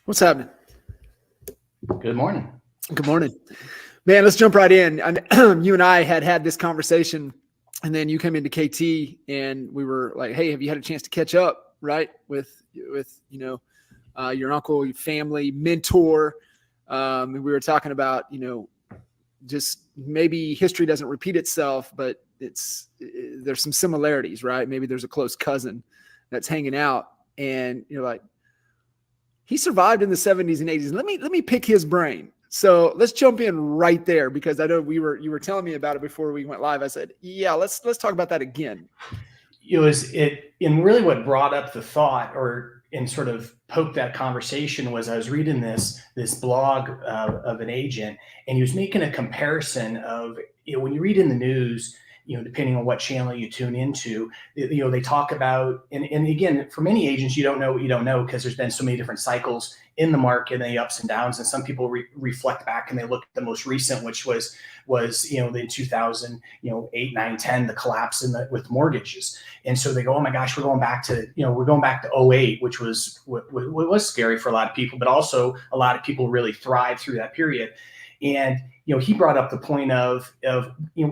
What's happening? Good morning. Good morning, man. Let's jump right in. You and I had this conversation, and then you came into KT, and we were like, "Hey, have you had a chance to catch up, right, with your uncle, your family, mentor?" And we were talking about just maybe history doesn't repeat itself, but there's some similarities, right? Maybe there's a close cousin that's hanging out, and you're like, he survived in the 70s and 80s. Let me pick his brain. So let's jump in right there, because I know you were telling me about it before we went live. I said, yeah, let's talk about that again. And really what brought up the thought and sort of poked that conversation was I was reading this blog of an agent, and he was making a comparison of, when you read in the news, depending on what channel you tune into, they talk about, and again, for many agents, you don't know what you don't know, because there's been so many different cycles in the market and the ups and downs. And some people reflect back and they look at the most recent, which was the 2008, 9, 10, the collapse with mortgages. And so they go, oh my gosh, we're going back to 08, which was scary for a lot of people, but also a lot of people really thrived through that period. And he brought up the point of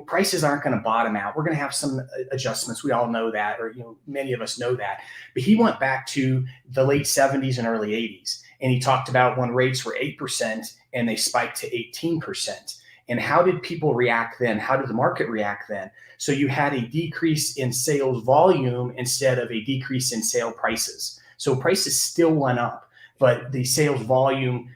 prices aren't going to bottom out. We're going to have some adjustments. We all know that, or many of us know that. But he went back to the late 70s and early 80s, and he talked about when rates were 8% and they spiked to 18%. And how did people react then? How did the market react then? So you had a decrease in sales volume instead of a decrease in sale prices. So prices still went up, but the sales volume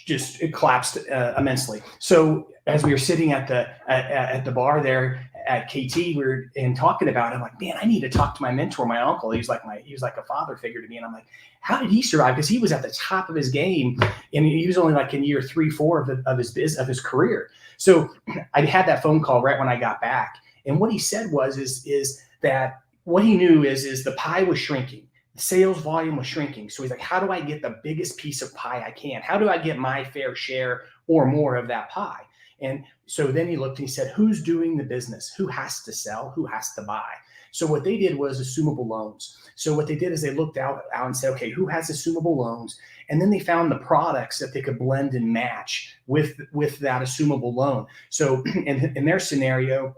it collapsed immensely. So as we were sitting at the bar there at KT, we were talking about it. I'm like, man, I need to talk to my mentor, my uncle. He was like a father figure to me. And I'm like, how did he survive? Because he was at the top of his game, and he was only like in year 3, 4 of his career. So I had that phone call right when I got back, and what he said is that what he knew is the pie was shrinking. The sales volume was shrinking. So he's like, how do I get the biggest piece of pie I can? How do I get my fair share or more of that pie? And so then he looked and he said, who's doing the business? Who has to sell? Who has to buy? So what they did was assumable loans. So what they did is they looked out and said, okay, who has assumable loans? And then they found the products that they could blend and match with that assumable loan. So in their scenario,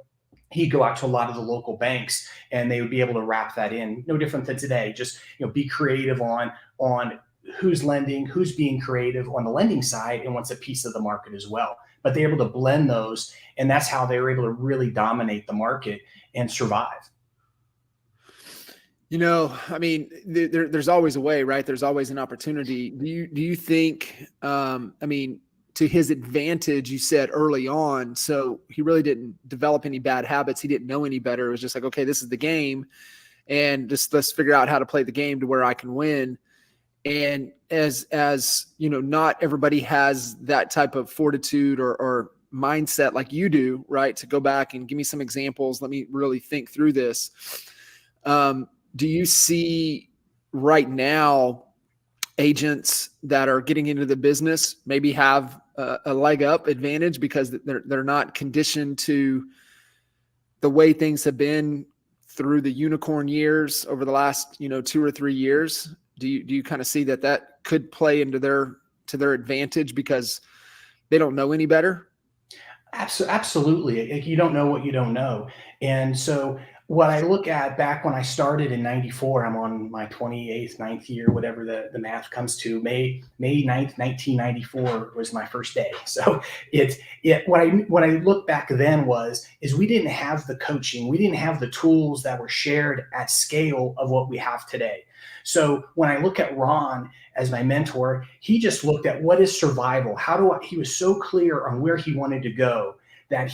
he'd go out to a lot of the local banks and they would be able to wrap that in. No different than today. Just be creative on who's lending, who's being creative on the lending side, and what's a piece of the market as well. But they're able to blend those, and that's how they were able to really dominate the market and survive. I mean, there's always a way, right? There's always an opportunity. Do you think? To his advantage, you said early on, so he really didn't develop any bad habits. He didn't know any better. It was just like, okay, this is the game, and just let's figure out how to play the game to where I can win. And as not everybody has that type of fortitude or mindset like you do, right? To go back and give me some examples. Let me really think through this. Do you see right now agents that are getting into the business maybe have a leg up advantage because they're not conditioned to the way things have been through the unicorn years over the last 2 or 3 years? Do you kind of see that could play into their advantage because they don't know any better? Absolutely. You don't know what you don't know. And so what I look at back when I started in 94, I'm on my 28th, 9th year, whatever the math comes to. May 9th, 1994 was my first day. So what I look back then is we didn't have the coaching. We didn't have the tools that were shared at scale of what we have today. So when I look at Ron as my mentor, he just looked at what is survival. He was so clear on where he wanted to go that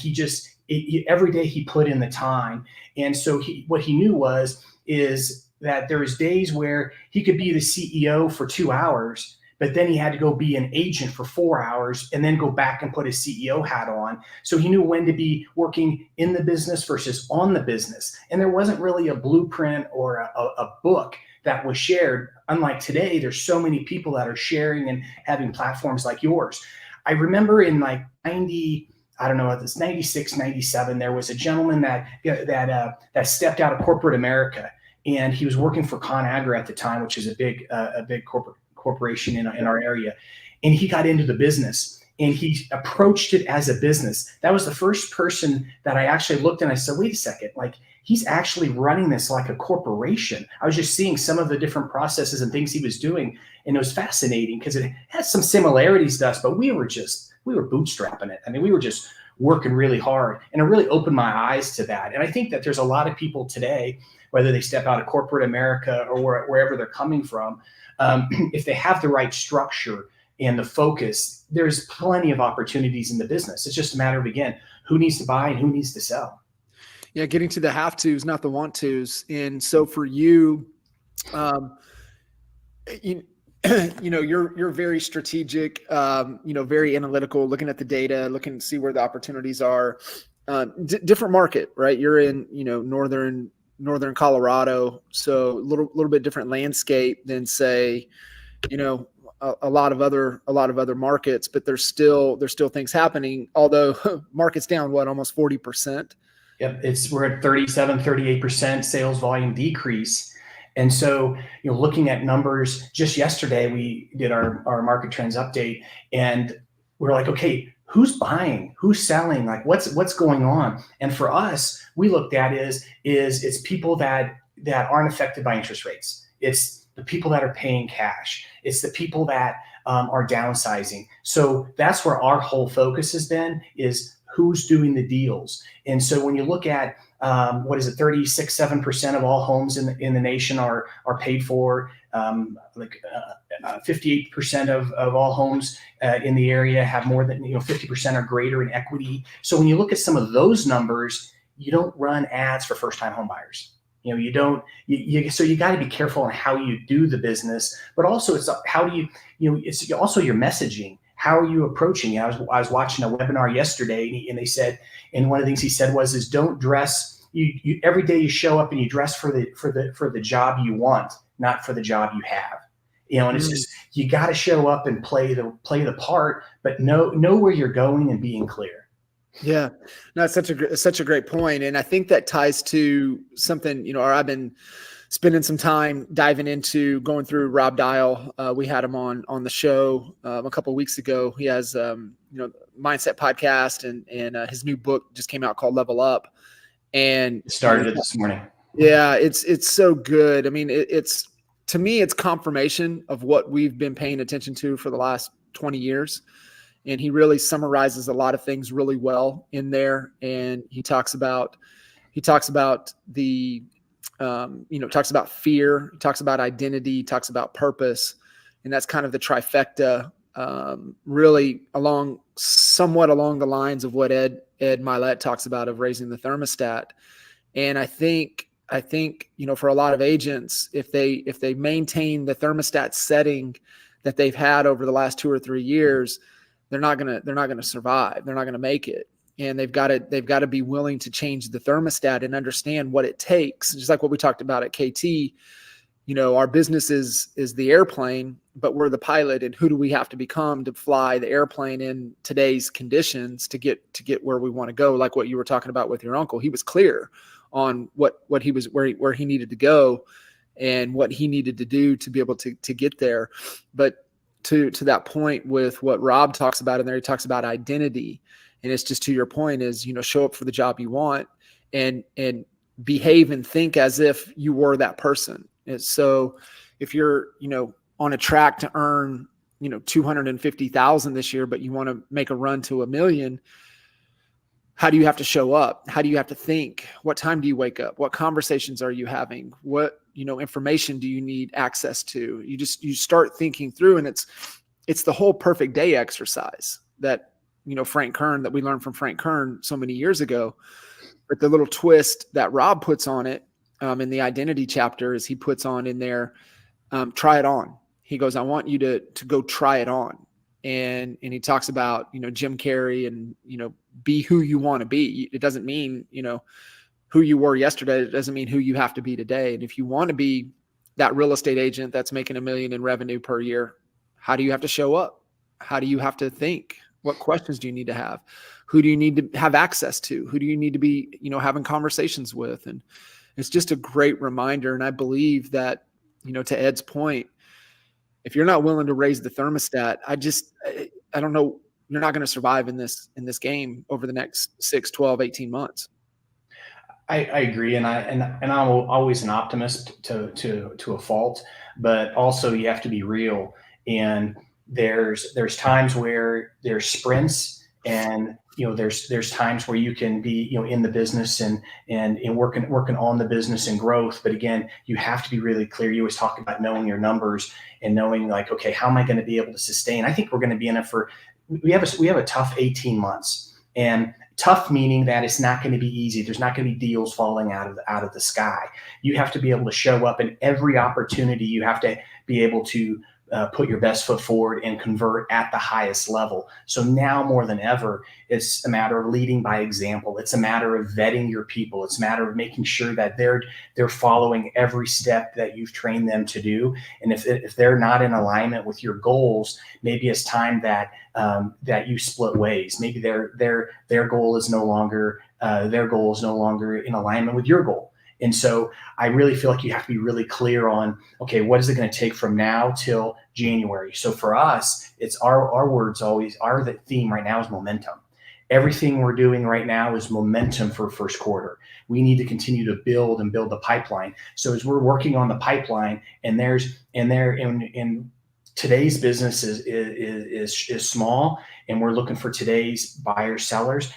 every day he put in the time. And so what he knew is that there was days where he could be the CEO for 2 hours, but then he had to go be an agent for 4 hours and then go back and put his CEO hat on. So he knew when to be working in the business versus on the business. And there wasn't really a blueprint or a book that was shared. Unlike today, there's so many people that are sharing and having platforms like yours. I remember in like 90, I don't know if it's 96, 97, there was a gentleman that stepped out of corporate America, and he was working for ConAgra at the time, which is a big corporation in our area, and he got into the business. And he approached it as a business. That was the first person that I actually looked and I said, wait a second, like he's actually running this like a corporation. I was just seeing some of the different processes and things he was doing. And it was fascinating because it has some similarities to us, but we were bootstrapping it. I mean, we were just working really hard, and it really opened my eyes to that. And I think that there's a lot of people today, whether they step out of corporate America or wherever they're coming from, if they have the right structure and the focus, there's plenty of opportunities in the business. It's just a matter of, again, who needs to buy and who needs to sell. Yeah, getting to the have tos, not the want tos. And so for you, you know, you're very strategic, very analytical, looking at the data, looking to see where the opportunities are. Different market, right? You're in, northern Colorado, so a little bit different landscape than say, a lot of other markets, but there's still things happening. Although market's down, almost 40%. Yep, we're at 38% sales volume decrease. And so, looking at numbers, just yesterday we did our market trends update, and we're like, okay, who's buying, who's selling, like what's going on? And for us, we looked at is it's people that aren't affected by interest rates. It's the people that are paying cash. It's the people that are downsizing. So that's where our whole focus has been, is who's doing the deals. And so when you look at 36.7% of all homes in the nation are paid for. 58% of all homes in the area have more than 50% or greater in equity. So when you look at some of those numbers, you don't run ads for first-time home buyers. So you got to be careful on how you do the business, but also it's how do it's also your messaging. How are you approaching it? I was watching a webinar yesterday, and they said, and one of the things he said is don't dress. You every day you show up and you dress for the job you want, not for the job you have. And it's just, you got to show up and play the part, but know where you're going and being clear. Yeah, no, it's such a great point. And I think that ties to something, I've been spending some time diving into, going through Rob Dial. We had him on the show a couple of weeks ago. He has, mindset podcast, and his new book just came out called Level Up. And started it this morning. Yeah, it's so good. I mean, it's to me, it's confirmation of what we've been paying attention to for the last 20 years. And he really summarizes a lot of things really well in there. And he talks about the, talks about fear, he talks about identity, talks about purpose. And that's kind of the trifecta, really somewhat along the lines of what Ed Milet talks about, of raising the thermostat. And I think, for a lot of agents, if they maintain the thermostat setting that they've had over the last 2 or 3 years, they're not gonna survive. They're not gonna make it. And they've got to be willing to change the thermostat and understand what it takes. Just like what we talked about at KT, our business is the airplane, but we're the pilot, and who do we have to become to fly the airplane in today's conditions to get where we want to go? Like what you were talking about with your uncle, he was clear on what he was, where he needed to go and what he needed to do to be able to get there. But to that point, with what Rob talks about in there, he talks about identity. And it's just, to your point, is, show up for the job you want and behave and think as if you were that person. And so if you're, on a track to earn, 250,000 this year, but you want to make a run to $1 million, how do you have to show up? How do you have to think? What time do you wake up? What conversations are you having? What, information do you need access to? You start thinking through, and it's the whole perfect day exercise that, Frank Kern, that we learned from Frank Kern so many years ago. But the little twist that Rob puts on it, in the identity chapter, is he puts on in there, try it on. He goes, I want you to go try it on. And he talks about, Jim Carrey and, be who you want to be. It doesn't mean, who you were yesterday. It doesn't mean who you have to be today. And if you want to be that real estate agent that's making $1 million in revenue per year, how do you have to show up? How do you have to think? What questions do you need to have? Who do you need to have access to? Who do you need to be, having conversations with? And it's just a great reminder. And I believe that, to Ed's point, if you're not willing to raise the thermostat, I don't know, you're not going to survive in this game over the next 6, 12, 18 months. I agree, and I'm always an optimist to a fault, but also you have to be real. And there's times where there's sprints, and there's times where you can be in the business and working on the business and growth. But again, you have to be really clear. You always talk about knowing your numbers and knowing, like, okay, how am I going to be able to sustain? I think we're going to be in it for we have a tough 18 months. And tough meaning that it's not going to be easy. There's not going to be deals falling out of the sky. You have to be able to show up in every opportunity. You have to be able to put your best foot forward and convert at the highest level. So now more than ever, it's a matter of leading by example. It's a matter of vetting your people. It's a matter of making sure that they're following every step that you've trained them to do. And if they're not in alignment with your goals, maybe it's time that you split ways. Maybe their goal is no longer in alignment with your goal. And so I really feel like you have to be really clear on, okay, what is it going to take from now till January? So for us, it's our words always are, the theme right now is momentum. Everything we're doing right now is momentum for first quarter. We need to continue to build the pipeline. So as we're working on the pipeline, and today's business is small, and we're looking for today's buyers, sellers.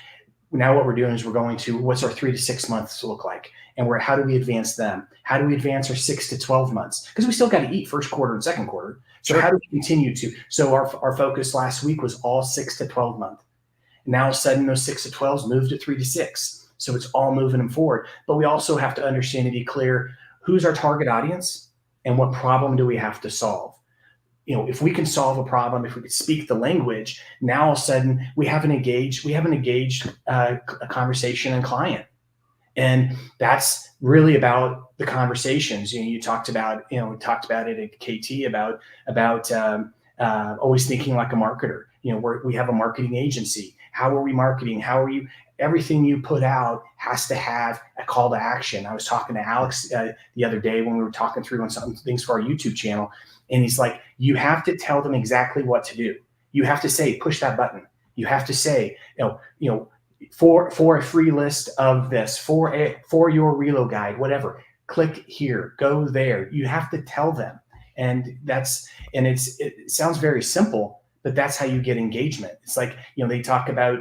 Now what we're doing is we're going to, what's our 3 to 6 months look like? And how do we advance them? How do we advance our 6 to 12 months? Because we still got to eat first quarter and second quarter. So Sure. How do we continue to? So our focus last week was all 6 to 12 month. Now all of a sudden those 6 to 12s moved to 3 to 6. So it's all moving them forward. But we also have to understand and be clear, who's our target audience and what problem do we have to solve? If we can solve a problem, if we could speak the language, now all of a sudden we have an engaged a conversation and client. And that's really about the conversations. You talked about, we talked about it at KT about always thinking like a marketer. We have a marketing agency. How are we marketing? Everything you put out has to have a call to action. I was talking to Alex the other day when we were talking through on some things for our YouTube channel. And he's like, you have to tell them exactly what to do. You have to say, push that button. You have to say, for a free list of this, for your Relo guide, whatever, click here, go there. You have to tell them. And it sounds very simple, but that's how you get engagement. It's like, they talk about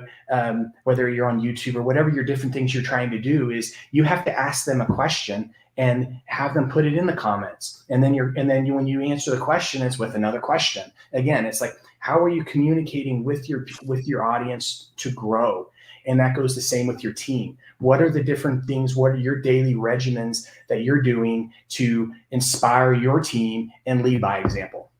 whether you're on YouTube or whatever your different things you're trying to do, is you have to ask them a question and have them put it in the comments. And then when you answer the question, it's with another question. Again, it's like, how are you communicating with your audience to grow? And that goes the same with your team. What are the different things? What are your daily regimens that you're doing to inspire your team and lead by example?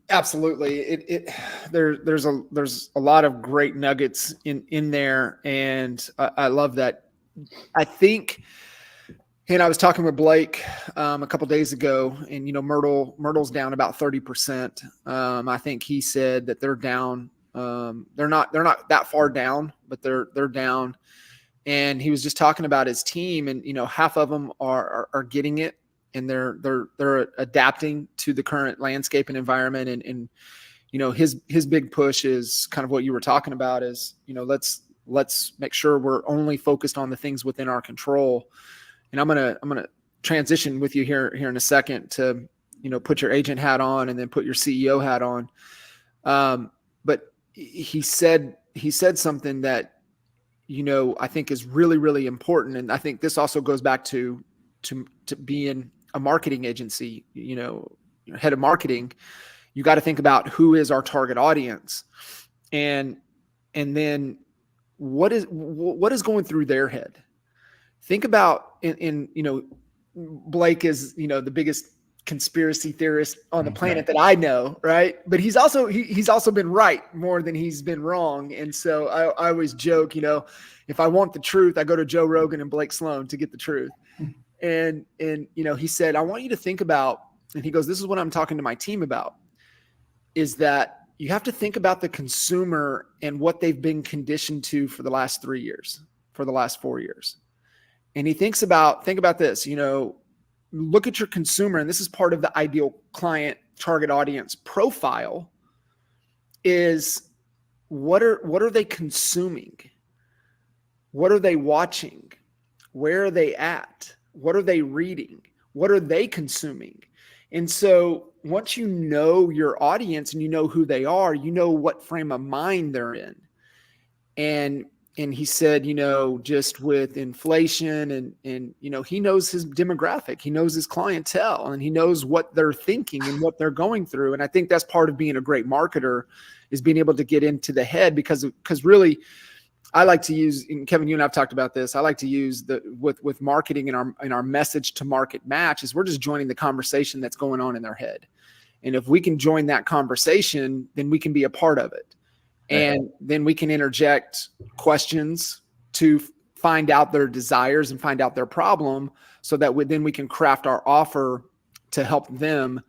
Absolutely. There's a lot of great nuggets in there. And I love that. I think, and I was talking with Blake a couple days ago, and Myrtle's down about 30%. I think he said that they're down. They're not that far down, but they're down. And he was just talking about his team, and half of them are getting it, and they're adapting to the current landscape and environment. And his big push is kind of what you were talking about, is let's make sure we're only focused on the things within our control. And I'm gonna transition with you here in a second to put your agent hat on and then put your CEO hat on. But he said something that I think is really, really important, and I think this also goes back to being a marketing agency. Head of marketing, you got to think about who is our target audience, and then what is going through their head. Think about Blake is the biggest conspiracy theorist on the planet that I know, right? But he's also been right more than he's been wrong. And so I always joke, if I want the truth, I go to Joe Rogan and Blake Sloan to get the truth. And he said, I want you to think about, and he goes, this is what I'm talking to my team about, is that you have to think about the consumer and what they've been conditioned to for the last 3 years, for the last 4 years. And he think about this, look at your consumer, and this is part of the ideal client target audience profile, is what are they consuming? What are they watching? Where are they at? What are they reading? What are they consuming? And so once you know your audience and you know who they are, you know what frame of mind they're in. And he said, just with inflation and he knows his demographic, he knows his clientele, and he knows what they're thinking and what they're going through. And I think that's part of being a great marketer, is being able to get into the head, because really, I like to use, and Kevin, you and I've talked about this, I like to use with marketing in our message to market match, is we're just joining the conversation that's going on in their head. And if we can join that conversation, then we can be a part of it. And then we can interject questions to find out their desires and find out their problem, so that then we can craft our offer to help them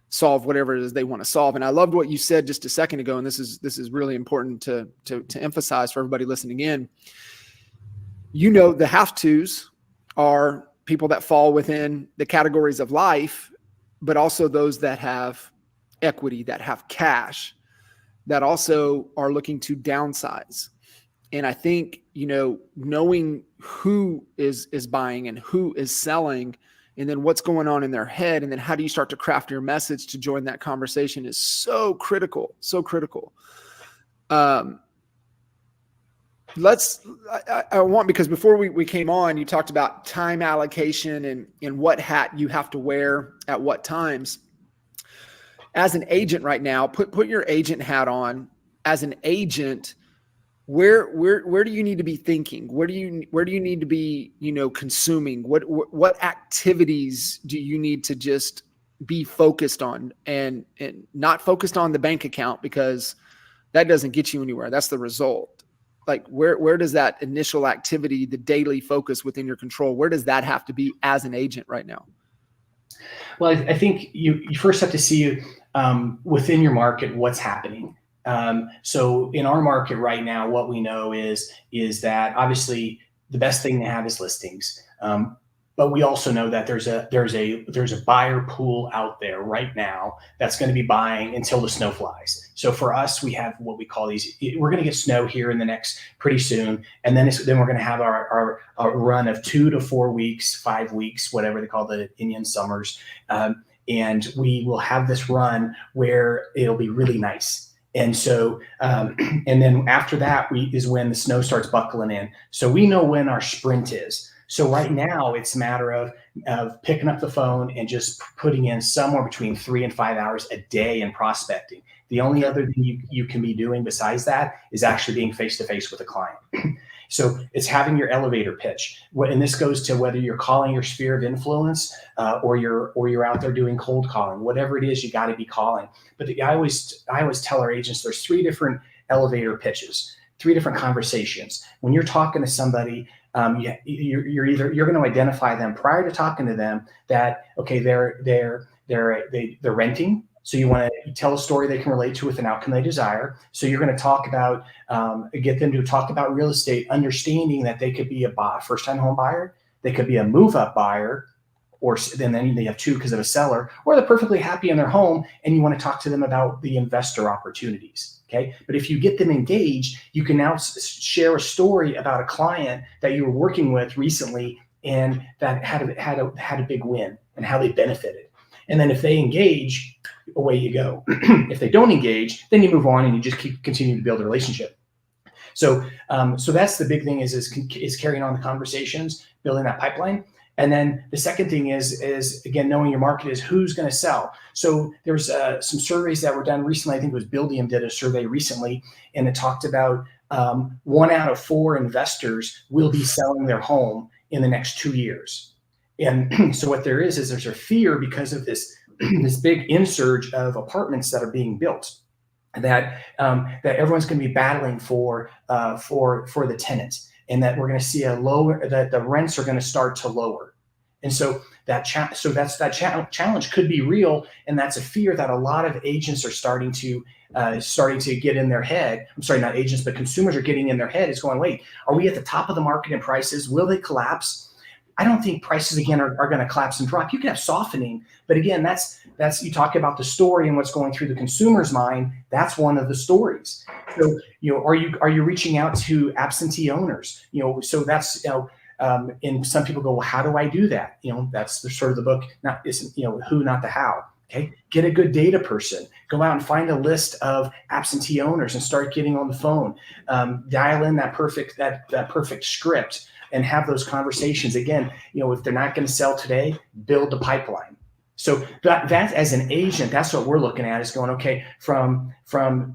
solve whatever it is they want to solve. And I loved what you said just a second ago, and this is really important to emphasize for everybody listening in. The have-tos are people that fall within the categories of life, but also those that have equity, that have cash, that also are looking to downsize. And I think, knowing who is buying and who is selling, and then what's going on in their head, and then how do you start to craft your message to join that conversation, is so critical, so critical. I want, because before we came on, you talked about time allocation and what hat you have to wear at what times. As an agent right now, put your agent hat on. As an agent, where do you need to be thinking? Where do you need to be, consuming? What activities do you need to just be focused on, and not focused on the bank account, because that doesn't get you anywhere. That's the result. Like where does that initial activity, the daily focus within your control, where does that have to be as an agent right now? Well, I think you first have to see within your market what's happening. So in our market right now, what we know is that obviously the best thing to have is listings. But we also know that there's a buyer pool out there right now that's going to be buying until the snow flies. So for us, we have what we call these. We're going to get snow here in the next pretty soon, and then we're going to have our run of 2 to 4 weeks, 5 weeks, whatever they call the Indian summers, and we will have this run where it'll be really nice. And so, and then after that is when the snow starts buckling in. So we know when our sprint is. So right now it's a matter of picking up the phone and just putting in somewhere between 3 and 5 hours a day in prospecting. The only other thing you can be doing besides that is actually being face-to-face with a client. So it's having your elevator pitch. And this goes to whether you're calling your sphere of influence or you're out there doing cold calling, whatever it is, you got to be calling. But I always tell our agents there's 3 different elevator pitches, 3 different conversations. When you're talking to somebody, you're going to identify them prior to talking to them that, okay, they're renting. So you want to tell a story they can relate to with an outcome they desire. So you're going to talk about, get them to talk about real estate, understanding that they could be a first-time home buyer, they could be a move-up buyer, or then they have 2 because of a seller, or they're perfectly happy in their home, and you want to talk to them about the investor opportunities. Okay, but if you get them engaged, you can now share a story about a client that you were working with recently and that had a big win and how they benefited. And then if they engage, away you go. If they don't engage, then you move on and you just continue to build a relationship. So that's the big thing is carrying on the conversations, building that pipeline. And then the second thing is again, knowing your market is who's going to sell. So there's some surveys that were done recently. I think it was Buildium did a survey recently, and it talked about 1 out of 4 investors will be selling their home in the next 2 years. And so what there is there's a fear because of this big insurge of apartments that are being built, that everyone's going to be battling for the tenants. And that we're going to see that the rents are going to start to lower. And so that challenge could be real. And that's a fear that a lot of agents are starting to get in their head. I'm sorry, not agents, but consumers are getting in their head. It's going, wait, are we at the top of the market in prices? Will they collapse? I don't think prices again are going to collapse and drop. You can have softening, but again, that's you talk about the story and what's going through the consumer's mind. That's one of the stories. So, are you reaching out to absentee owners? So that's, and some people go, well, how do I do that? That's the sort of the book, not isn't, who, not the how. Okay. Get a good data person, go out and find a list of absentee owners and start getting on the phone, dial in that perfect script and have those conversations. Again, if they're not going to sell today, build the pipeline. So that as an agent, that's what we're looking at, is going, okay, from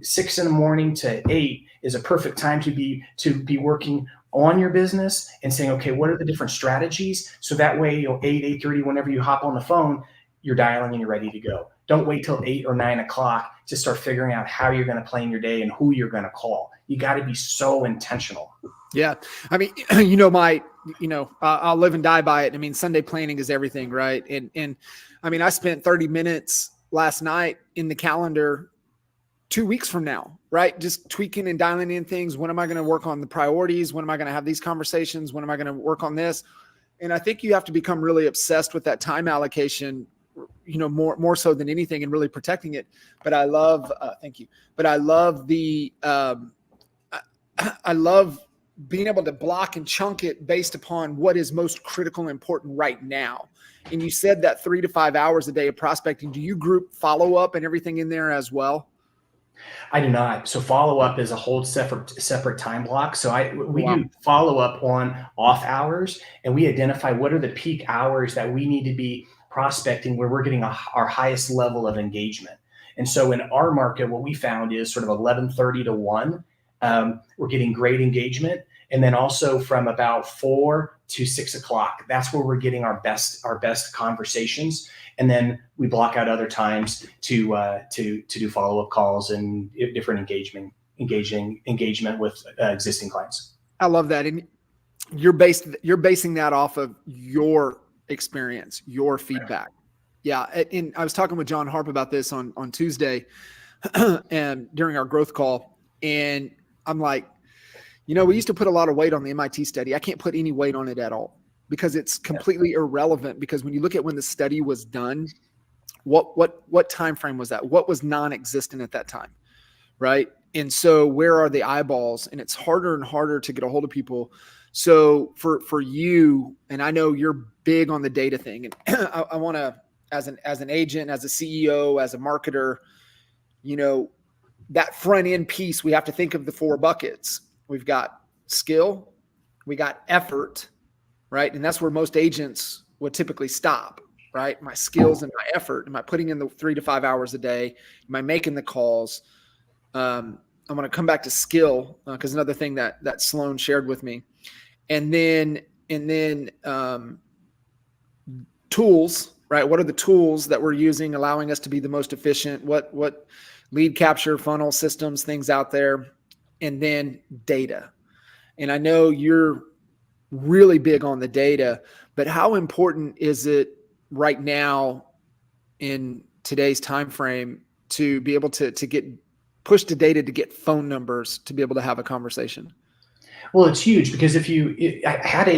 6 a.m. to 8 is a perfect time to be working on your business and saying, okay, what are the different strategies? So that way, 8:30, whenever you hop on the phone, you're dialing and you're ready to go. Don't wait till 8 or 9 o'clock to start figuring out how you're going to plan your day and who you're going to call. You got to be so intentional. Yeah. I mean, I'll live and die by it. I mean, Sunday planning is everything, right? And I mean, I spent 30 minutes last night in the calendar 2 weeks from now, right? Just tweaking and dialing in things. When am I going to work on the priorities? When am I going to have these conversations? When am I going to work on this? And I think you have to become really obsessed with that time allocation, more so than anything, and really protecting it. But I love, thank you. But I love I love being able to block and chunk it based upon what is most critical and important right now. And you said that 3 to 5 hours a day of prospecting. Do you group follow-up and everything in there as well? I do not. So follow-up is a whole separate time block. So we do follow-up on off hours, and we identify what are the peak hours that we need to be prospecting where we're getting our highest level of engagement. And so in our market, what we found is sort of 11:30 to 1. We're getting great engagement. And then also from about 4 to 6 o'clock, that's where we're getting our best conversations. And then we block out other times to do follow-up calls and different engagement with existing clients. I love that. And you're basing that off of your experience, your feedback. Yeah. And I was talking with John Harp about this on Tuesday and during our growth call. And I'm like, we used to put a lot of weight on the MIT study. I can't put any weight on it at all because it's completely irrelevant. Because when you look at when the study was done, what time frame was that? What was non-existent at that time, right? And so where are the eyeballs? And it's harder and harder to get a hold of people. So for you, and I know you're big on the data thing, and I want to, as an agent, as a CEO, as a marketer, that front end piece, we have to think of the 4 buckets. We've got skill, we got effort, right? And that's where most agents would typically stop, right? My skills and my effort. Am I putting in the 3 to 5 hours a day? Am I making the calls? I'm going to come back to skill because another thing that Sloan shared with me, and then tools, right? What are the tools that we're using, allowing us to be the most efficient? What lead capture funnel systems, things out there, and then data. And I know you're really big on the data, but how important is it right now in today's time frame to be able to get push the data to get phone numbers to be able to have a conversation? Well, it's huge because I had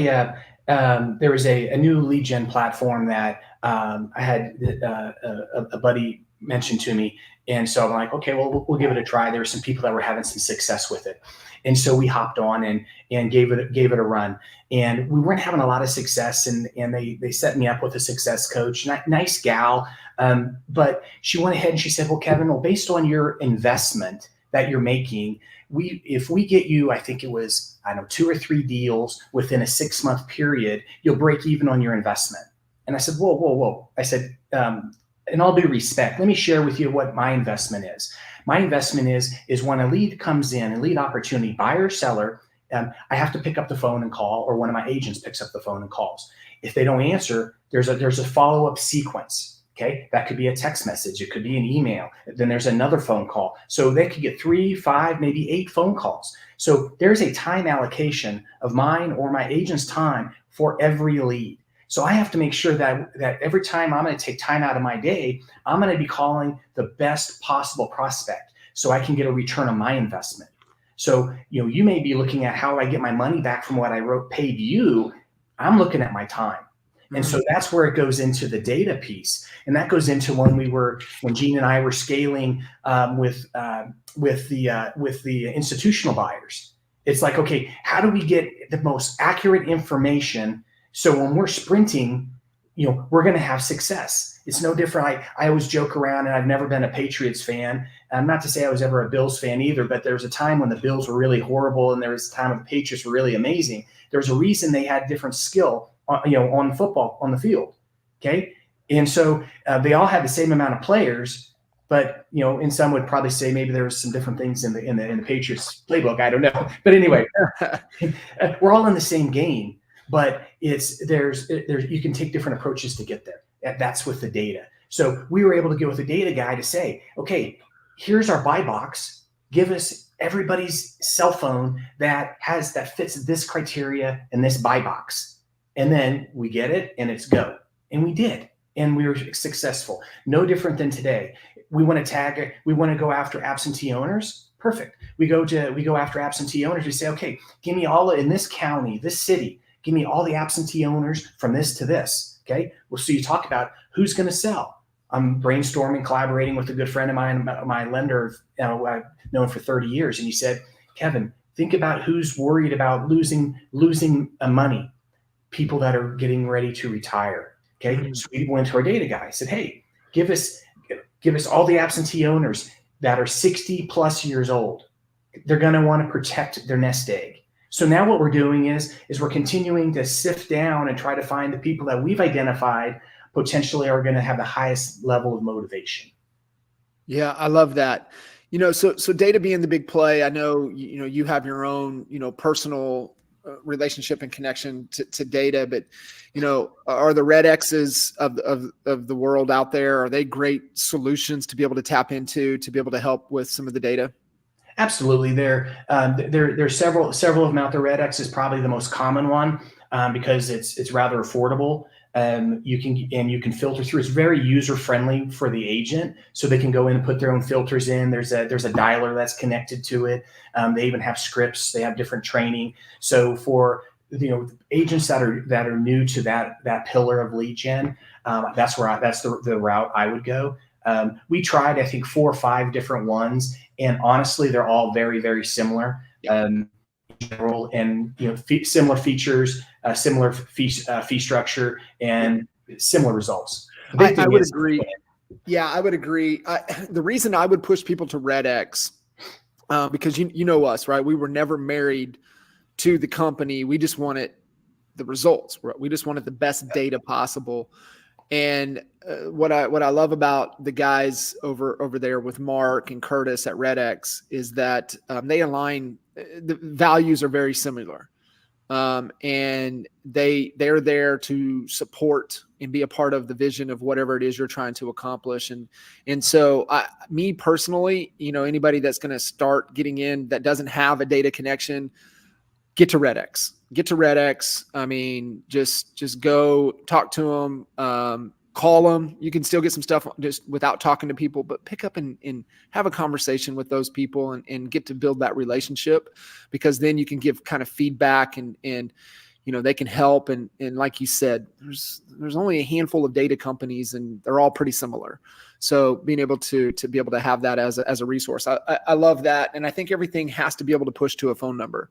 there was a new lead gen platform that I had a buddy mentioned to me. And so I'm like, okay, well, we'll give it a try. There were some people that were having some success with it. And so we hopped on and gave it a run. And we weren't having a lot of success. And they set me up with a success coach, nice gal. But she went ahead and she said, well, Kevin, based on your investment that you're making, if we get you, I think it was, 2 or 3 deals within a 6-month period, you'll break even on your investment. And I said, whoa. I said, in all due respect, let me share with you what my investment is. My investment is when a lead comes in, a lead opportunity, buyer, seller, I have to pick up the phone and call, or one of my agents picks up the phone and calls. If they don't answer, there's a follow-up sequence. Okay, that could be a text message. It could be an email. Then there's another phone call. So they could get 3, 5, maybe 8 phone calls. So there's a time allocation of mine or my agent's time for every lead. So I have to make sure that every time I'm going to take time out of my day, I'm going to be calling the best possible prospect so I can get a return on my investment. So, you may be looking at how I get my money back from what I paid you. I'm looking at my time. And so that's where it goes into the data piece. And that goes into when Gene and I were scaling with the institutional buyers. It's like, okay, how do we get the most accurate information so when we're sprinting, we're going to have success? It's no different. I always joke around, and I've never been a Patriots fan. And not to say I was ever a Bills fan either, but there was a time when the Bills were really horrible, and there was a time when the Patriots were really amazing. There's a reason they had different skill, on football on the field. Okay, and so they all had the same amount of players, but and some would probably say maybe there was some different things in the Patriots playbook. I don't know, but anyway, we're all in the same game, but there's you can take different approaches to get there. That's with the data. So we were able to get with a data guy to say, okay, here's our buy box. Give us everybody's cell phone that fits this criteria in this buy box. And then we get it and it's go. And we did. And we were successful. No different than today. We want to tag it. We want to go after absentee owners. Perfect. We go after absentee owners. We say, okay, give me in this county, this city, give me all the absentee owners from this to this. Okay. Well, so you talk about who's going to sell. I'm brainstorming, collaborating with a good friend of mine, my lender, I've known for 30 years. And he said, Kevin, think about who's worried about losing money. People that are getting ready to retire. Okay. So we went to our data guy, said, hey, give us all the absentee owners that are 60 plus years old. They're going to want to protect their nest egg. So now what we're doing is we're continuing to sift down and try to find the people that we've identified potentially are going to have the highest level of motivation. Yeah, I love that. So data being the big play, I know, you have your own, personal relationship and connection to data, but, are the Red X's of the world out there? Are they great solutions to be able to tap into, to be able to help with some of the data? Absolutely. There's several of them out there. Red X is probably the most common one because it's rather affordable. You can filter through. It's very user friendly for the agent, so they can go in and put their own filters in. There's a dialer that's connected to it. They even have scripts. They have different training. So for agents that are new to that pillar of lead gen, that's the route I would go. We tried, I think, 4 or 5 different ones, and honestly, they're all very, very similar. In general, and similar features, similar fee structure, and similar results. I would agree. Yeah, I would agree. The reason I would push people to Red X, because you know us, right? We were never married to the company. We just wanted the results. We just wanted the best data possible. And what I love about the guys over there with Mark and Curtis at Red X is that they align. The values are very similar, and they're there to support and be a part of the vision of whatever it is you're trying to accomplish. And so, me personally, anybody that's going to start getting in that doesn't have a data connection, get to Red X. Get to Red X. I mean, just go talk to them, call them. You can still get some stuff just without talking to people, but pick up and have a conversation with those people and get to build that relationship, because then you can give kind of feedback and they can help. And like you said, there's only a handful of data companies and they're all pretty similar. So being able to be able to have that as a resource, I love that. And I think everything has to be able to push to a phone number.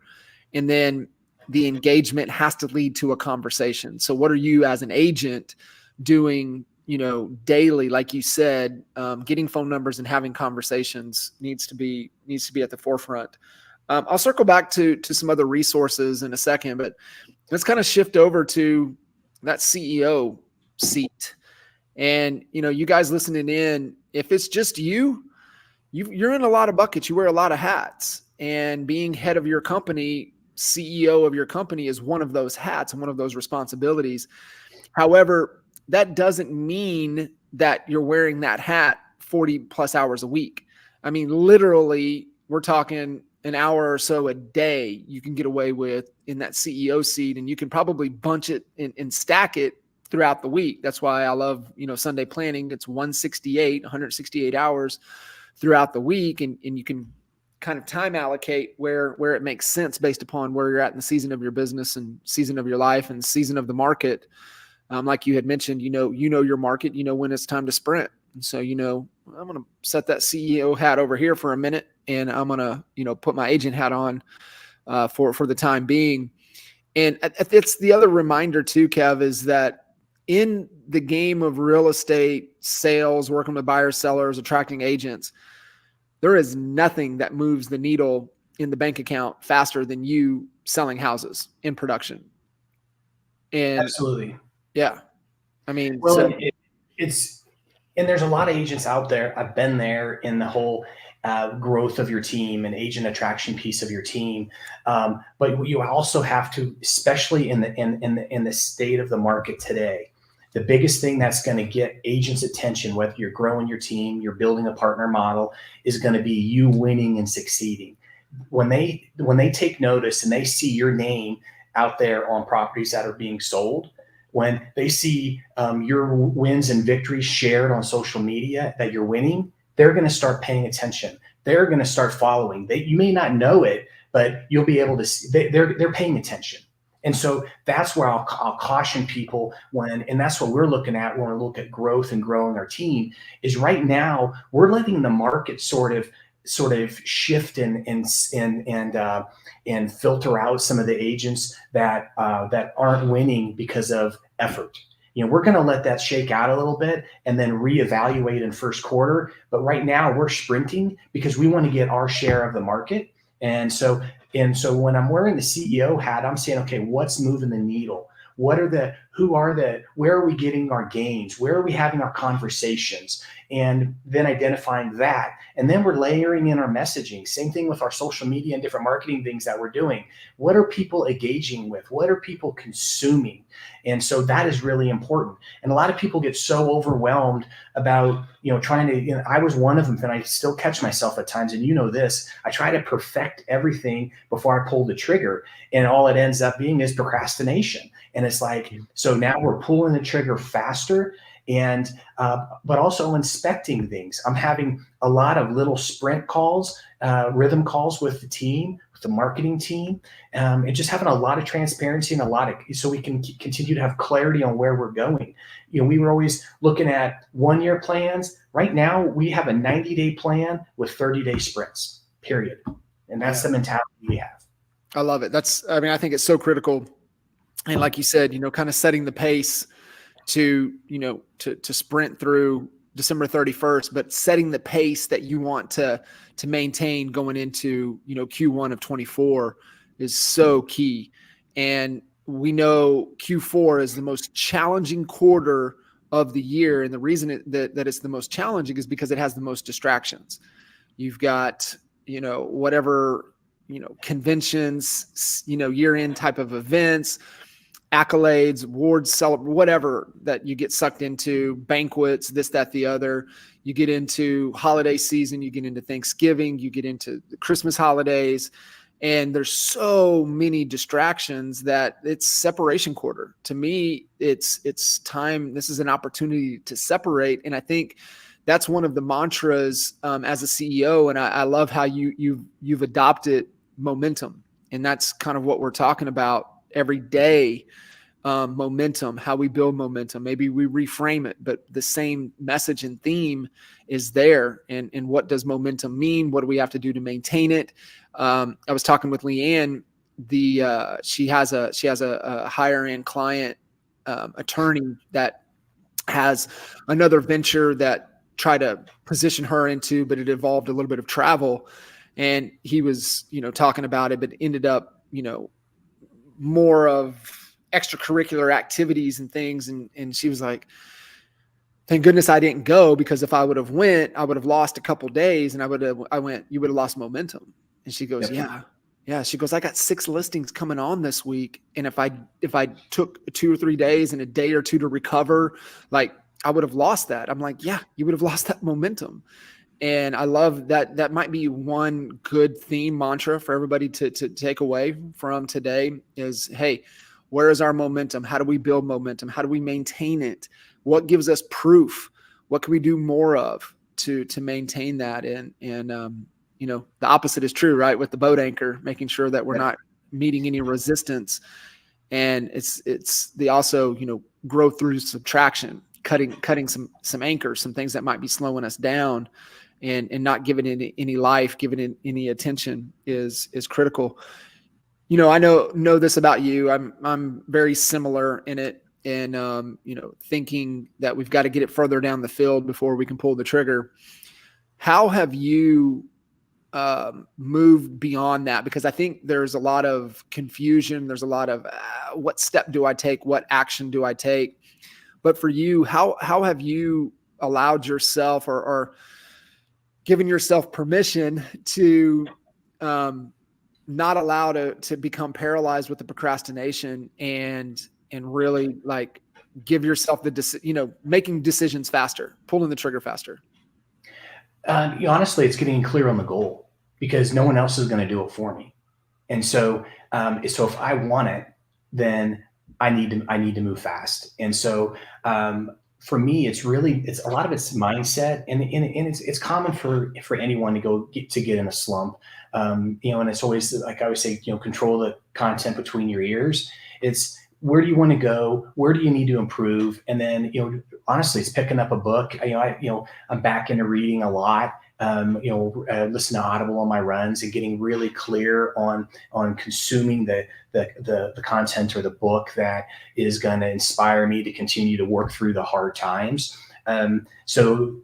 And then the engagement has to lead to a conversation. So what are you as an agent doing, daily? Like you said, getting phone numbers and having conversations needs to be at the forefront. I'll circle back to some other resources in a second, but let's kind of shift over to that CEO seat. And, you guys listening in, if it's just you're in a lot of buckets, you wear a lot of hats, and being head of your company, CEO of your company, is one of those hats and one of those responsibilities. However, that doesn't mean that you're wearing that hat 40 plus hours a week. I mean, literally, we're talking an hour or so a day you can get away with in that CEO seat, and you can probably bunch it and stack it throughout the week. That's why I love, Sunday planning. It's 168 hours throughout the week, and you can kind of time allocate where it makes sense based upon where you're at in the season of your business and season of your life and season of the market. Like you had mentioned, you know your market, you know when it's time to sprint. And so, I'm going to set that CEO hat over here for a minute, and I'm going to, put my agent hat on for the time being. And it's the other reminder too, Kev, is that in the game of real estate sales, working with buyers, sellers, attracting agents, there is nothing that moves the needle in the bank account faster than you selling houses in production. And Absolutely. yeah, I mean, Well, so and there's a lot of agents out there. I've been there in the whole growth of your team and agent attraction piece of your team. But you also have to, especially in the state of the market today, the biggest thing that's going to get agents' attention, whether you're growing your team, you're building a partner model, is going to be you winning and succeeding. When they take notice and they see your name out there on properties that are being sold, when they see your wins and victories shared on social media that you're winning, they're going to start paying attention. They're going to start following. You may not know it, but you'll be able to see they're paying attention. And so that's where I'll caution people and that's what we're looking at when we look at growth and growing our team, is right now we're letting the market sort of shift and filter out some of the agents that aren't winning because of effort. We're going to let that shake out a little bit and then reevaluate in first quarter. But right now we're sprinting because we want to get our share of the market. And so when I'm wearing the CEO hat, I'm saying, okay, what's moving the needle? Where are we getting our gains? Where are we having our conversations? And then identifying that. And then we're layering in our messaging. Same thing with our social media and different marketing things that we're doing. What are people engaging with? What are people consuming? And so that is really important. And a lot of people get so overwhelmed about, trying to, I was one of them, and I still catch myself at times. And this, I try to perfect everything before I pull the trigger. And all it ends up being is procrastination. And it's like, so now we're pulling the trigger faster, and but also inspecting things. I'm having a lot of little sprint calls, rhythm calls with the team, with the marketing team, and just having a lot of transparency and so we can continue to have clarity on where we're going. We were always looking at 1-year plans. Right now, we have a 90-day plan with 30-day sprints, period. And that's the mentality we have. I love it. I think it's so critical. And like you said, kind of setting the pace to sprint through December 31st, but setting the pace that you want to maintain going into, Q1 of 24 is so key. And we know Q4 is the most challenging quarter of the year. And the reason that it's the most challenging is because it has the most distractions. You've got, whatever, conventions, year-end type of events, accolades, awards, whatever that you get sucked into, banquets, this, that, the other. You get into holiday season, you get into Thanksgiving, you get into the Christmas holidays, and there's so many distractions that it's separation quarter. To me, it's time. This is an opportunity to separate. And I think that's one of the mantras as a CEO. And I love how you've adopted momentum. And that's kind of what we're talking about every day. Momentum, how we build momentum. Maybe we reframe it, but the same message and theme is there. And what does momentum mean? What do we have to do to maintain it? I was talking with Leanne. She has a higher end client attorney that has another venture that tried to position her into, but it involved a little bit of travel. And he was, talking about it, but ended up, more of extracurricular activities and things. And she was like, thank goodness I didn't go, because if I would have went, I would have lost a couple days, and you would have lost momentum. And she goes, Yep. yeah. She goes, I got 6 listings coming on this week. And if I took 2 or 3 days and a day or two to recover, like I would have lost that. I'm like, yeah, you would have lost that momentum. And I love that. That might be one good theme mantra for everybody to take away from today is, hey, where is our momentum? How do we build momentum? How do we maintain it? What gives us proof? What can we do more of to maintain that? And the opposite is true, right? With the boat anchor, making sure that we're not meeting any resistance. And it's the also, grow through subtraction, cutting some anchors, some things that might be slowing us down, and not giving it any life, giving it any attention is critical. I know this about you. I'm very similar in it, and thinking that we've got to get it further down the field before we can pull the trigger. How have you moved beyond that? Because I think there's a lot of confusion. There's a lot of what step do I take? What action do I take? But for you, how have you allowed yourself or given yourself permission to not allow to become paralyzed with the procrastination and really like give yourself making decisions faster, pulling the trigger faster? Honestly, it's getting clear on the goal, because no one else is going to do it for me. And so if I want it, then I need to move fast. And so for me, it's a lot of it's mindset, and it's common for anyone to get in a slump. And it's always like I always say, control the content between your ears. It's where do you want to go? Where do you need to improve? And then, honestly, it's picking up a book. I'm back into reading a lot. Listen to Audible on my runs and getting really clear on consuming the content or the book that is going to inspire me to continue to work through the hard times. And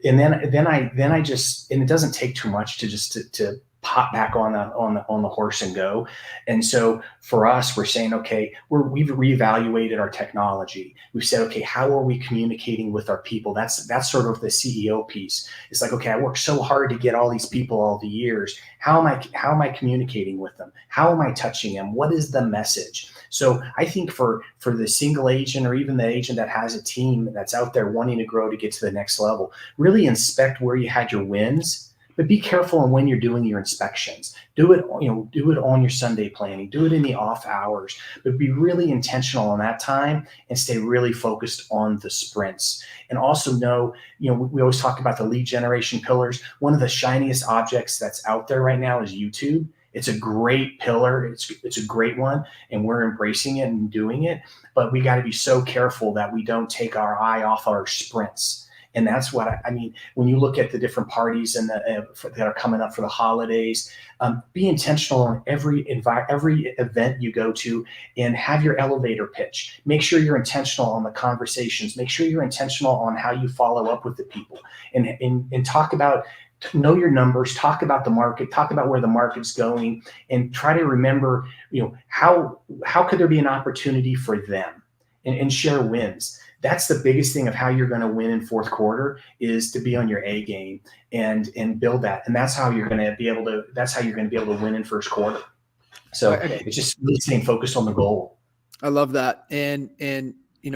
then I just, and it doesn't take too much to pop back on the horse and go. And so for us, we're saying, okay, we've reevaluated our technology. We've said, okay, how are we communicating with our people? That's sort of the CEO piece. It's like, okay, I worked so hard to get all these people all the years. How am I communicating with them? How am I touching them? What is the message? So I think for the single agent, or even the agent that has a team that's out there wanting to grow to get to the next level, really inspect where you had your wins. But be careful on when you're doing your inspections. Do it on your Sunday planning. Do it in the off hours. But be really intentional on that time and stay really focused on the sprints. And also know, we always talk about the lead generation pillars. One of the shiniest objects that's out there right now is YouTube. It's a great pillar. It's a great one, and we're embracing it and doing it. But we got to be so careful that we don't take our eye off our sprints. And that's what I mean. When you look at the different parties and that are coming up for the holidays, be intentional on every event you go to, and have your elevator pitch. Make sure you're intentional on the conversations. Make sure you're intentional on how you follow up with the people, and talk about, know your numbers, talk about the market, talk about where the market's going, and try to remember, how could there be an opportunity for them, and share wins. That's the biggest thing of how you're going to win in fourth quarter, is to be on your A game and build that. And that's how you're going to be able to win in first quarter. So it's just really staying focused on the goal. I love that. And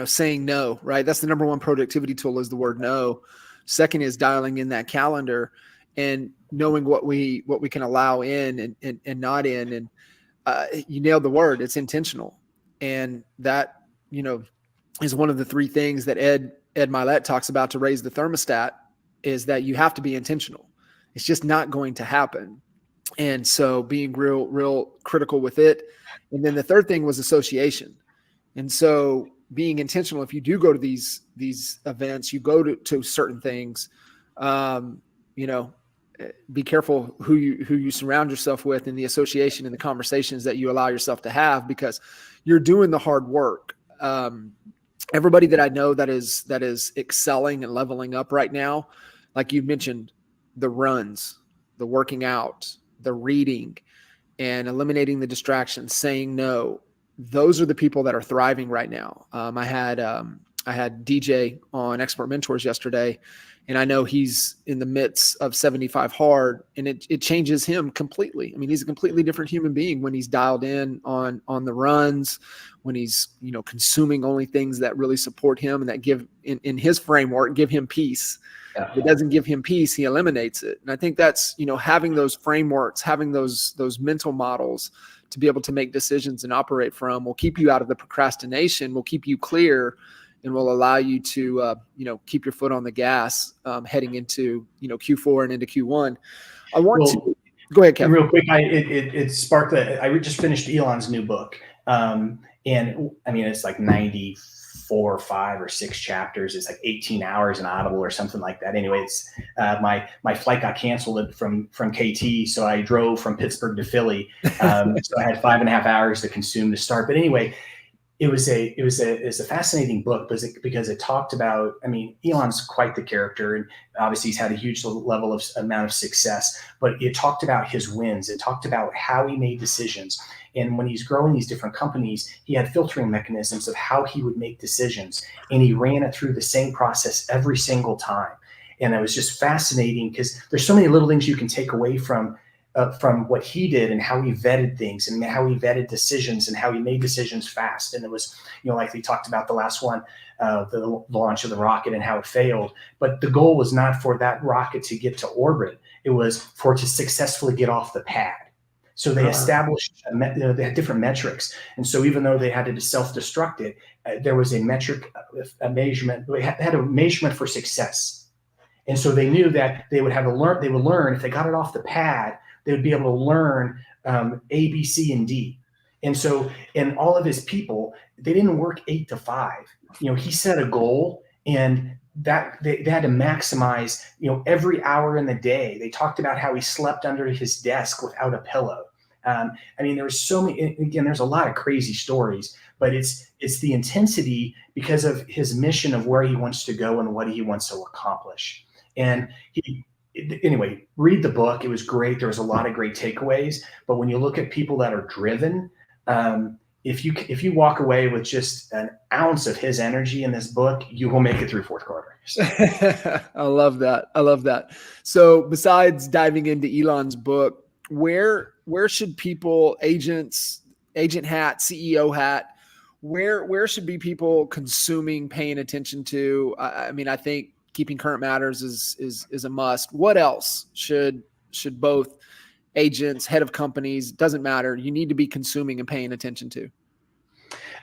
saying no, right? That's the number one productivity tool, is the word no. Second is dialing in that calendar and knowing what we can allow in and not in. And you nailed the word. It's intentional. And that, is one of the three things that Ed Milet talks about to raise the thermostat, is that you have to be intentional. It's just not going to happen. And so being real critical with it. And then the third thing was association. And so being intentional, if you do go to these events, you go to certain things, be careful who you surround yourself with, and the association and the conversations that you allow yourself to have, because you're doing the hard work. Everybody that I know that is excelling and leveling up right now, like you mentioned, the runs, the working out, the reading, and eliminating the distractions, saying no. Those are the people that are thriving right now. I had DJ on Expert Mentors yesterday, and I know he's in the midst of 75 hard, and it changes him completely. I mean, he's a completely different human being when he's dialed in on the runs, when he's, consuming only things that really support him and that give in his framework, give him peace. Yeah. If it doesn't give him peace, he eliminates it. And I think that's, having those frameworks, having those mental models to be able to make decisions and operate from, will keep you out of the procrastination, will keep you clear, and will allow you to, keep your foot on the gas heading into, Q4 and into Q1. Go ahead, Kevin. Real quick, it sparked that. I just finished Elon's new book. And I mean, it's like 94, 5 or 6 chapters. It's like 18 hours in Audible or something like that. Anyway, it's my flight got canceled from KT, so I drove from Pittsburgh to Philly. So I had 5.5 hours to consume to start. But anyway, it was a fascinating book because it talked about, I mean, Elon's quite the character, and obviously he's had a huge level of amount of success, but it talked about his wins. It talked about how he made decisions. And when he's growing these different companies, he had filtering mechanisms of how he would make decisions. And he ran it through the same process every single time. And it was just fascinating because there's so many little things you can take away from what he did and how he vetted things and how he vetted decisions and how he made decisions fast. And it was, like they talked about the last one, the launch of the rocket and how it failed. But the goal was not for that rocket to get to orbit. It was for it to successfully get off the pad. So they established, they had different metrics. And so even though they had to self-destruct it, there was a metric, a measurement, they had a measurement for success. And so they knew that they would learn if they got it off the pad, they would be able to learn A, B, C, and D. And so, and all of his people, they didn't work 8 to 5. He set a goal, and that they had to maximize, every hour in the day. They talked about how he slept under his desk without a pillow. I mean, there was so many, again, there's a lot of crazy stories, but it's the intensity because of his mission of where he wants to go and what he wants to accomplish. And anyway, read the book. It was great. There was a lot of great takeaways. But when you look at people that are driven, if you walk away with just an ounce of his energy in this book, you will make it through fourth quarter. I love that. So besides diving into Elon's book, where should people, agent hat, CEO hat, where should be people consuming, paying attention to? I mean, I think keeping current matters is a must. What else should both agents, head of companies, doesn't matter, you need to be consuming and paying attention to?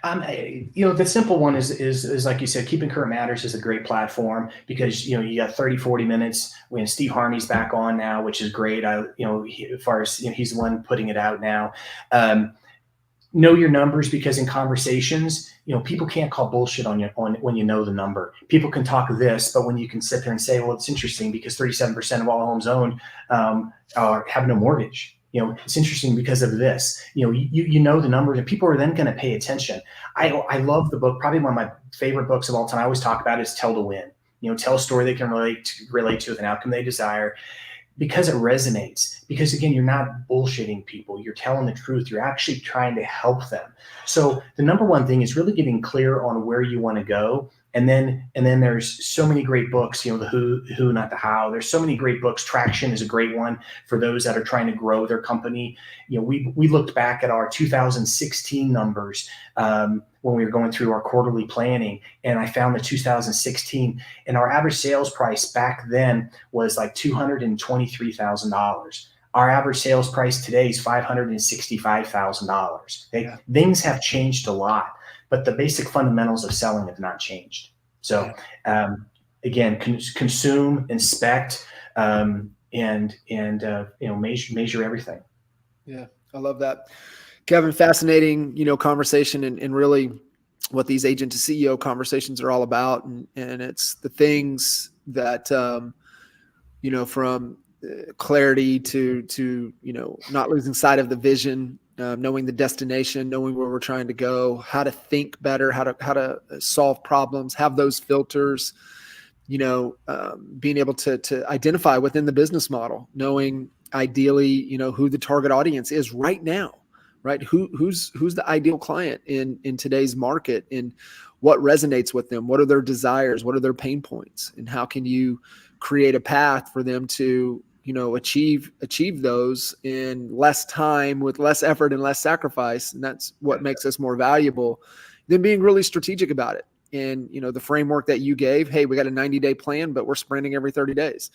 The simple one is like you said, Keeping Current Matters is a great platform because, you got 30, 40 minutes when Steve Harney's back on now, which is great. As far as, he's the one putting it out now. Know your numbers, because in conversations, people can't call bullshit on when you know the number. People can talk this, but when you can sit there and say, well, it's interesting because 37% of all homes owned have no mortgage. It's interesting because of this. You know the numbers, and people are then going to pay attention. I love the book. Probably one of my favorite books of all time. I always talk about is Tell to Win. Tell a story they can relate to with an outcome they desire. Because it resonates. Because again, you're not bullshitting people. You're telling the truth. You're actually trying to help them. So the number one thing is really getting clear on where you want to go. And then there's so many great books, the who, not the how. There's so many great books. Traction is a great one for those that are trying to grow their company. We looked back at our 2016 numbers when we were going through our quarterly planning, and I found the 2016, and our average sales price back then was like $223,000. Our average sales price today is $565,000. Okay? Things have changed a lot, but the basic fundamentals of selling have not changed. So again, consume, inspect, and measure everything. Yeah, I love that. Kevin, fascinating, conversation, and really what these agent to CEO conversations are all about. And it's the things that, from clarity to, not losing sight of the vision, knowing the destination, knowing where we're trying to go, how to think better, how to solve problems, have those filters, being able to identify within the business model, knowing ideally, who the target audience is right now, right? Who's the ideal client in today's market, and what resonates with them? What are their desires? What are their pain points? And how can you create a path for them to, achieve those in less time, with less effort and less sacrifice? And that's what makes us more valuable than being really strategic about it. And, the framework that you gave, hey, we got a 90-day plan, but we're sprinting every 30 days.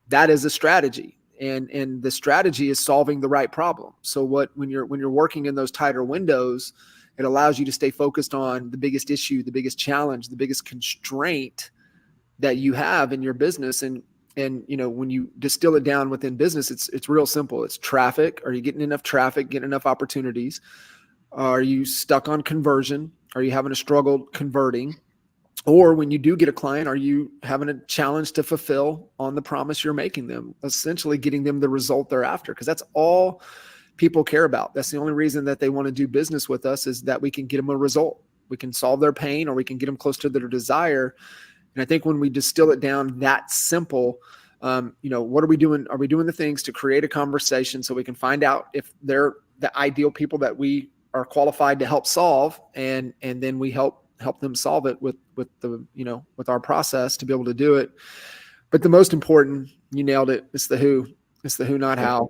That is a strategy. And the strategy is solving the right problem. So when you're working in those tighter windows, it allows you to stay focused on the biggest issue, the biggest challenge, the biggest constraint that you have in your business. And And, when you distill it down within business, it's real simple. It's traffic. Are you getting enough traffic, getting enough opportunities? Are you stuck on conversion? Are you having a struggle converting? Or when you do get a client, are you having a challenge to fulfill on the promise you're making them, essentially getting them the result they're after? Because that's all people care about. That's the only reason that they want to do business with us, is that we can get them a result. We can solve their pain, or we can get them close to their desire. And I think when we distill it down that simple, what are we doing? Are we doing the things to create a conversation so we can find out if they're the ideal people that we are qualified to help solve, and then we help them solve it with with our process to be able to do it. But the most important, you nailed it. It's the who. It's the who, not how.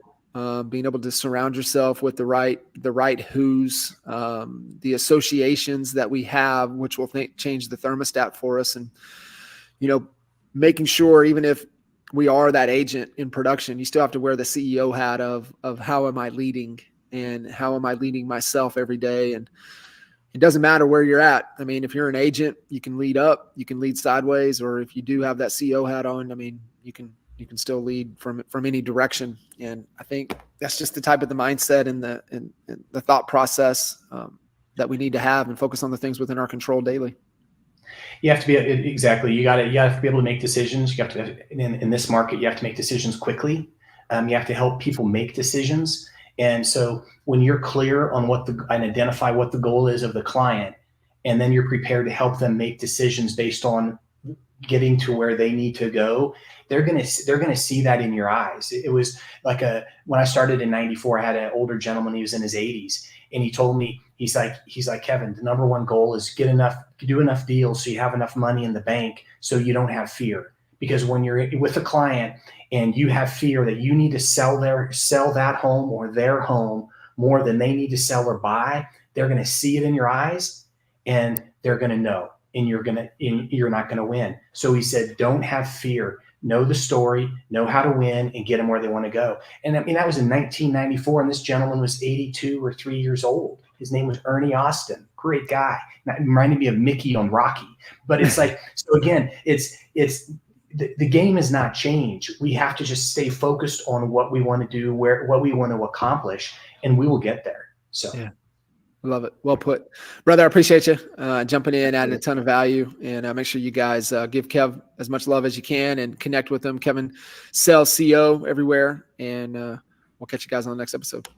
Being able to surround yourself with the right who's, the associations that we have, which will change the thermostat for us. And, making sure, even if we are that agent in production, you still have to wear the CEO hat of how am I leading, and how am I leading myself every day. And it doesn't matter where you're at. I mean, if you're an agent, you can lead up, you can lead sideways, or if you do have that CEO hat on, I mean, you can still lead from any direction. And I think that's just the type of the mindset and the thought process that we need to have, and focus on the things within our control daily. You have to be exactly. You have to be able to make decisions. You have to, in this market, you have to make decisions quickly. You have to help people make decisions. And so when you're clear on and identify what the goal is of the client, and then you're prepared to help them make decisions based on getting to where they need to go, they're going to see that in your eyes. It was like when I started in 94, I had an older gentleman, he was in his 80s, and he told me, he's like, Kevin, the number one goal is do enough deals so you have enough money in the bank so you don't have fear. Because when you're with a client and you have fear that you need to sell that home or their home more than they need to sell or buy, they're going to see it in your eyes, and they're going to know, and you're not going to win. So he said, don't have fear. Know the story, know how to win, and get them where they want to go. And I mean, that was in 1994, and this gentleman was 82 or 3 years old. His name was Ernie Austin. Great guy. It reminded me of Mickey on Rocky. But it's like, so again, the game has not changed. We have to just stay focused on what we want to do, what we want to accomplish, and we will get there. So. Yeah. Love it. Well put, brother. I appreciate you jumping in, adding a ton of value, and make sure you guys give Kev as much love as you can and connect with him. Kevin Sales CO everywhere, and we'll catch you guys on the next episode.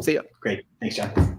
See ya. Great. Thanks, John.